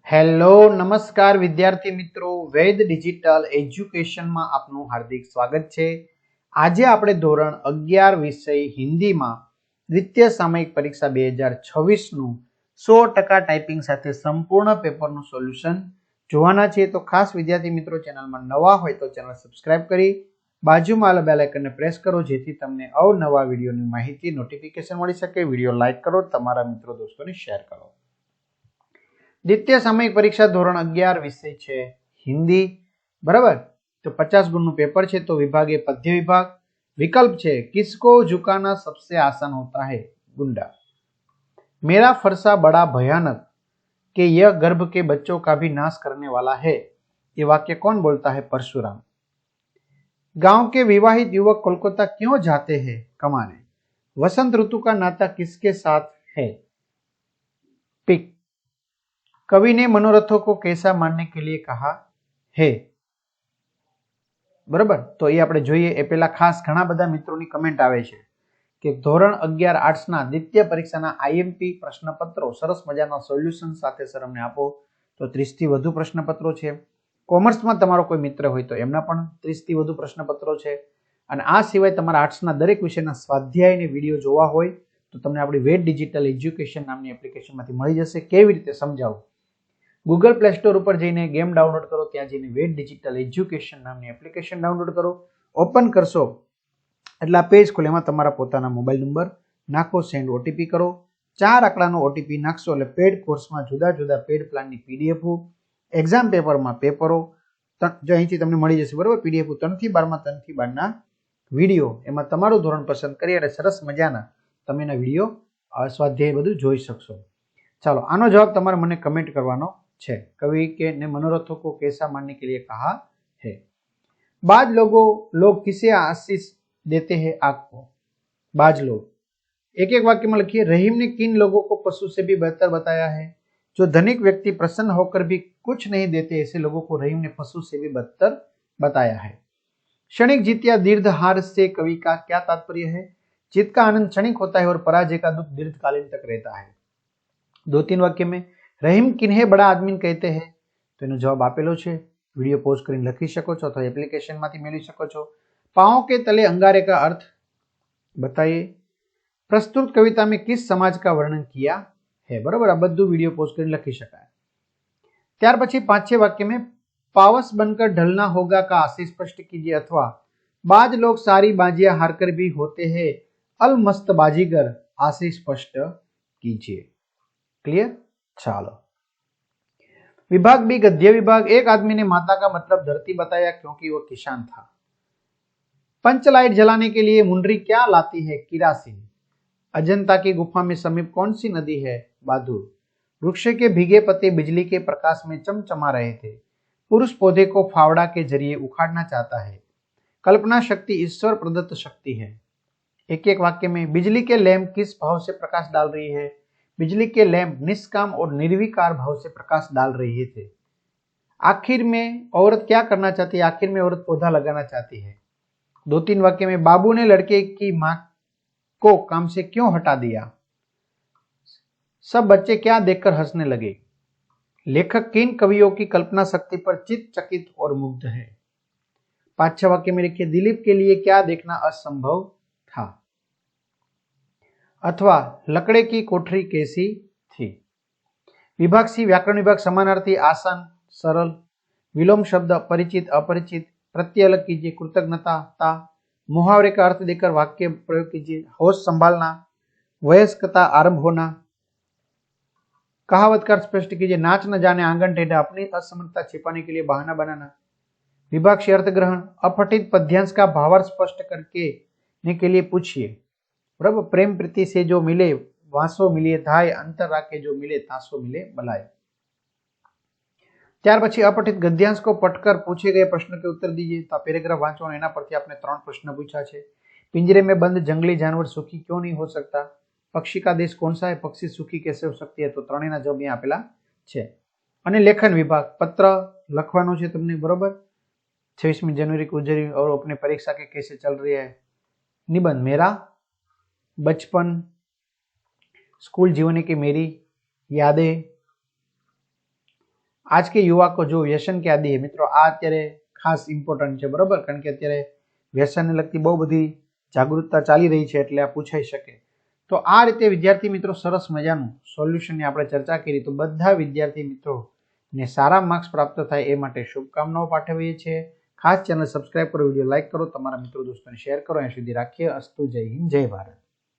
Hello નમસ્કાર વિદ્યાર્થી મિત્રો, વેદ ડિજિટલ એજ્યુકેશનમાં આપનું હાર્દિક સ્વાગત છે। આજે આપણે ધોરણ 11 વિષય હિન્દીમાં દ્વિતીય સામયિક પરીક્ષા 2026 નું 100% ટાઈપિંગ સાથે સંપૂર્ણ પેપરનું સોલ્યુશન જોવાના છે। તો ખાસ વિદ્યાર્થી મિત્રો, ચેનલમાં નવા હોય તો ચેનલ સબસ્ક્રાઇબ કરી બાજુમાં બેલ આઇકનને પ્રેસ કરો, જેથી તમને અવનવા વિડીયોની માહિતી નોટિફિકેશન મળી શકે। વિડીયો લાઈક કરો, તમારા મિત્રો દોસ્તોને શેર કરો। દ્વિતીય સામયિક પરીક્ષા ધોરણ 11 વિષય છે હિન્દી, બરાબર। તો 50 ગુણનું પેપર છે। તો વિભાગ એ પદ્ય વિભાગ, વિકલ્પ છે किसको झुकाना सबसे आसान होता है, गुंडा। मेरा फरसा बड़ा भयानक कि यह गर्भ के बच्चों का भी नाश करने वाला है, ये वाक्य कौन बोलता है, परशुराम। गांव के विवाहित युवक कोलकाता क्यों जाते हैं, कमाने। वसंत ऋतु का नाता किसके साथ है, पिक। कवि ने मनोरथों को कैसा मानने के लिए कहा है, बराबर। तो ये આપણે જોઈએ એ પહેલા ખાસ ઘણા બધા મિત્રોની કમેન્ટ આવે છે કે ધોરણ 11 આર્ટ્સના દ્વિતીય પરીક્ષાના આઈએમપી પ્રશ્નપત્રો સરસ મજાના સોલ્યુશન સાથે સર અમને આપો। તો 30 થી વધુ પ્રશ્નપત્રો છે। કોમર્સમાં તમારો કોઈ મિત્ર હોય તો એમના પણ 30 થી વધુ પ્રશ્નપત્રો છે। અને આ સિવાય તમારા આર્ટ્સના દરેક વિષયના સ્વાધ્યાયની વિડીયો જોવા હોય તો તમને આપણી વેદ ડિજિટલ એજ્યુકેશન નામની એપ્લિકેશનમાંથી મળી જશે। કેવી રીતે સમજાવું, ગૂગલ પ્લે સ્ટોર ઉપર જઈને ગેમ ડાઉનલોડ કરો, ત્યાં જઈને વેદ ડિજિટલ એજ્યુકેશન નામની એપ્લિકેશન ડાઉનલોડ કરો। ઓપન કરશો એટલે આ પેજ ખુલે, એમાં તમારા પોતાના મોબાઈલ નંબર નાખો, સેન્ડ ઓટીપી કરો। 4 આંકડાનો ઓટીપી નાખશો એટલે પેડ કોર્સમાં જુદા જુદા પેડ પ્લાનની પીડીએફ, એક્ઝામ પેપરમાં પેપરો જો અહીંથી તમને મળી જશે, બરાબર। પીડીએફ 3 થી 12 માં 3 થી 12 ના વિડીયો, એમાં તમારું ધોરણ પસંદ કરી અને સરસ મજાના તમે એના વિડીયો સ્વાધ્યાય બધું જોઈ શકશો। ચાલો, આનો જવાબ તમારે મને કમેન્ટ કરવાનો છે। कवि के ने मनोरथों को कैसा मानने के लिए कहा है। बाज लोग किसे आशीष देते हैं, आग को। बाज लोग, एक एक वाक्य में लिखिए। रहीम ने किन लोगों को पशु से भी बेहतर बताया है। जो धनिक व्यक्ति प्रसन्न होकर भी कुछ नहीं देते, ऐसे लोगों को रहीम ने पशु से भी बदतर बताया है। क्षणिक जीत या दीर्घ हार से कवि का क्या तात्पर्य है। जीत का आनंद क्षणिक होता है और पराजय का दुख दीर्घकालीन तक रहता है। 2-3 वाक्य में रहीम किन्हें बड़ा आदमी कहते हैं, तो એનો જવાબ આપેલો છે। વિડીયો પોઝ કરીને લખી શકો છો અથવા એપ્લિકેશનમાંથી મેળવી શકો છો। पांव के तले अंगारे का अर्थ बताइए। प्रस्तुत कविता में किस समाज का वर्णन किया है, बराबर। आ બધું વિડીયો પોઝ કરીને લખી શકાય। ત્યાર પછી 5 वाक्य में पावस बनकर ढलना होगा का आशय स्पष्ट कीजिए, अथवा बाज लोग सारी बाजियां हारकर भी होते हैं अलमस्त बाजीगर, आशय स्पष्ट कीजिए। क्लियर। चलो, विभाग बी गद्य विभाग। एक आदमी ने माता का मतलब धरती बताया क्योंकि वो किसान था। पंचलाइट जलाने के लिए मुंडरी क्या लाती है, किरासिन। अजंता की गुफा में समीप कौन सी नदी है, बादुर। वृक्ष के भीगे पत्ते बिजली के प्रकाश में चमचमा रहे थे। पुरुष पौधे को फावड़ा के जरिए उखाड़ना चाहता है। कल्पना शक्ति ईश्वर प्रदत्त शक्ति है। एक एक वाक्य में बिजली के लैंप किस भाव से प्रकाश डाल रही है। बिजली के लैंप निष्काम और निर्विकार भाव से प्रकाश डाल रहे थे। आखिर में औरत क्या करना चाहती है। आखिर में औरत पौधा लगाना चाहती है। 2-3 वाक्य में बाबू ने लड़के की मां को काम से क्यों हटा दिया। सब बच्चे क्या देखकर हंसने लगे। लेखक किन कवियों की कल्पना शक्ति पर चित चकित और मुग्ध है। 5-6 वाक्य में लिखिए। दिलीप के लिए क्या देखना असंभव था, अथवा लकड़े की कोठरी कैसी थी। विभाग सी व्याकरण विभाग। समानार्थी आसान सरल, विलोम शब्द परिचित अपरिचित, प्रत्यय अलग कीजिए, कृतज्ञता ता, मुहावरे का अर्थ देकर वाक्य प्रयोग कीजिए, होश संभालना, वयस्कता आरंभ होना, कहावत का अर्थ स्पष्ट कीजिए, नाच न जाने आंगन टेढ़ा, अपनी असमर्थता छिपाने के लिए बहाना बनाना। विभाग सी अर्थ ग्रहण। अपठित पद्यांश का भावार्थ स्पष्ट करके के लिए पूछिए, बराबर। प्रेम प्रीति से जो मिले वासो मिले धाय, अंतर राखे जो मिले तासो मिले बलाय। ત્યાર પછી अपठित गद्यांश को पढ़कर पूछे गए प्रश्न के उत्तर दीजिए। तो पैराग्राफ वांचो, एना परथी आपने 3 प्रश्न पूछा है। पिंजरे में बंद जंगली जानवर सुखी क्यों नहीं हो सकता। पक्षी का देश कौन सा है, पक्षी सुखी कैसे हो सकती है। तो ત્રણેયના જવાબ અહીં આપેલા છે। અને લેખન વિભાગ, पत्र લખવાનો છે તમને, बराबर। 26 जनवरी को गुजरी और अपनी परीक्षा के कैसे चल रही है। निबंध, मेरा बचपन, स्कूल जीवन की मेरी यादें, आज के युवा को जो व्यसन के आदि है मित्रों आ अत्यारे खास इम्पोर्टન્ટ है बराबर कारण के अत्यारे व्यसन ने लगती बहु बधी जागरूकता चाली रही है એટલે આ પૂછાઈ શકે તો આ રીતે વિદ્યાર્થી મિત્રો સરસ મજાનું સોલ્યુશન ની આપણે ચર્ચા કરી તો બધા વિદ્યાર્થી મિત્રો ને સારા માર્ક્સ પ્રાપ્ત થાય એ માટે શુભકામનાઓ પાઠવીએ છીએ ખાસ ચેનલ સબસ્ક્રાઇબ કરો વિડિયો લાઈક કરો તમારા મિત્રો દોસ્તોને શેર કરો અહીં સુધી રાખીએ અસ્તુ જય હિન્દ જય ભારત।